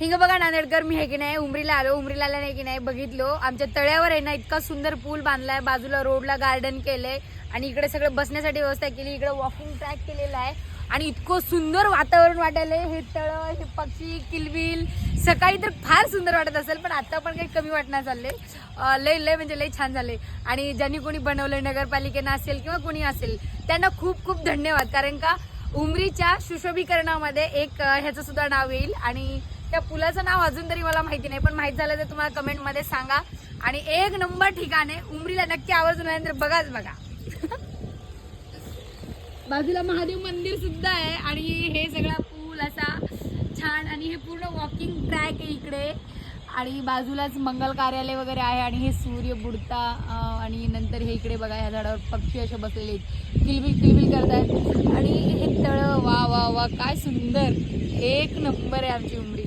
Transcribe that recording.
हिंग बघा नांदेडकर, मी हे की नाही उमरीला आलो. उमरीला आल्याने की नाही बघितलो आमच्या तळ्यावर आहे ना इतका सुंदर पूल बांधलाय, बाजूला रोडला गार्डन केलंय आणि इकडे सगळं बसण्यासाठी व्यवस्था केली. इकडे वॉकिंग ट्रॅक केलेला आहे आणि इतकं सुंदर वातावरण वाटायलंय. हे तळं, हे पक्षी, किलबिल, सकाळी तर फार सुंदर वाटत असेल पण आता पण काही कमी वाटणार चालले. लय लय म्हणजे लय छान झाले. आणि ज्यांनी कोणी बनवलंय नगरपालिकेनं असेल किंवा कोणी असेल त्यांना खूप खूप धन्यवाद. कारण का उमरीच्या सुशोभीकरणामध्ये एक ह्याचं सुद्धा नाव येईल आणि त्या पुलाचं नाव अजून तरी मला माहिती नाही, पण माहित झालं तर तुम्हाला कमेंटमध्ये सांगा. आणि एक नंबर ठिकाण आहे, उमरीला नक्की आवर्जून आल्यानंतर बघाच बघा. बाजूला महादेव मंदिर सुद्धा आहे आणि हे सगळा पूल असा छान आणि हे पूर्ण वॉकिंग ट्रॅक आहे इकडे आणि बाजूलाच मंगल कार्यालय वगैरे आहे आणि हे सूर्य बुडता आणि नंतर हे इकडे बघा ह्या झाडावर पक्षी असे बसलेले आहेत, किलबिल किलबिल करतायत आणि हे तळं वा वा वा काय सुंदर, एक नंबर आहे आमची उमरी.